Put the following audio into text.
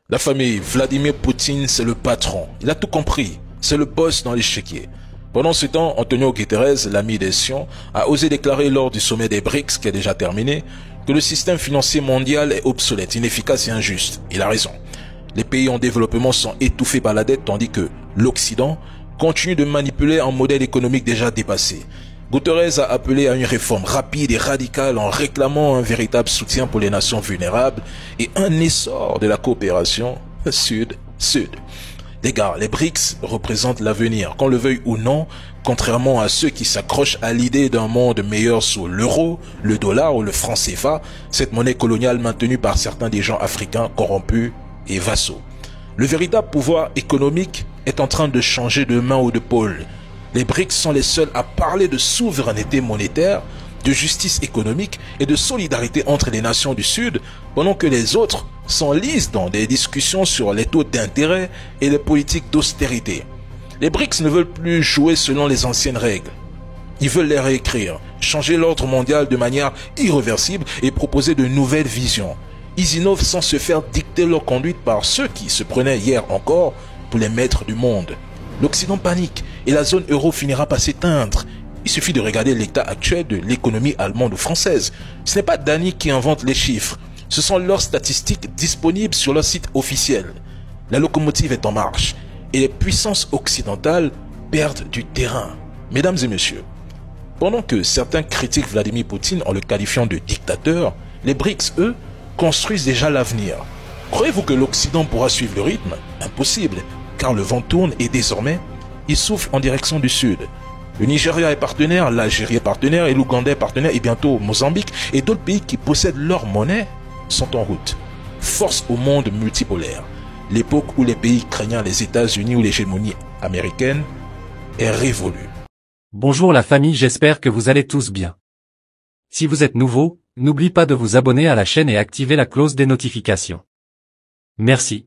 La famille Vladimir Poutine, c'est le patron. Il a tout compris. C'est le boss dans l'échiquier. Pendant ce temps, Antonio Guterres, l'ami des Sions, a osé déclarer lors du sommet des BRICS, qui est déjà terminé, que le système financier mondial est obsolète, inefficace et injuste. Il a raison. Les pays en développement sont étouffés par la dette, tandis que l'Occident continue de manipuler un modèle économique déjà dépassé. Guterres a appelé à une réforme rapide et radicale en réclamant un véritable soutien pour les nations vulnérables et un essor de la coopération Sud-Sud. Les gars, les BRICS représentent l'avenir, qu'on le veuille ou non, contrairement à ceux qui s'accrochent à l'idée d'un monde meilleur sous l'euro, le dollar ou le franc CFA, cette monnaie coloniale maintenue par certains des gens africains corrompus et vassaux. Le véritable pouvoir économique est en train de changer de main ou de pôle. Les BRICS sont les seuls à parler de souveraineté monétaire, de justice économique et de solidarité entre les nations du Sud, pendant que les autres s'enlisent dans des discussions sur les taux d'intérêt et les politiques d'austérité. Les BRICS ne veulent plus jouer selon les anciennes règles. Ils veulent les réécrire, changer l'ordre mondial de manière irréversible et proposer de nouvelles visions. Ils innovent sans se faire dicter leur conduite par ceux qui se prenaient hier encore pour les maîtres du monde. L'Occident panique et la zone euro finira par s'éteindre. Il suffit de regarder l'état actuel de l'économie allemande ou française. Ce n'est pas Dany qui invente les chiffres. Ce sont leurs statistiques disponibles sur leur site officiel. La locomotive est en marche et les puissances occidentales perdent du terrain. Mesdames et messieurs, pendant que certains critiquent Vladimir Poutine en le qualifiant de dictateur, les BRICS, eux, construisent déjà l'avenir. Croyez-vous que l'Occident pourra suivre le rythme? Impossible, car le vent tourne et désormais, il souffle en direction du sud. Le Nigeria est partenaire, l'Algérie est partenaire et l'Ouganda est partenaire et bientôt Mozambique et d'autres pays qui possèdent leur monnaie sont en route. Force au monde multipolaire. L'époque où les pays craignant les États-Unis ou l'hégémonie américaine est révolue. Bonjour la famille, j'espère que vous allez tous bien. Si vous êtes nouveau, n'oubliez pas de vous abonner à la chaîne et activer la cloche des notifications. Merci.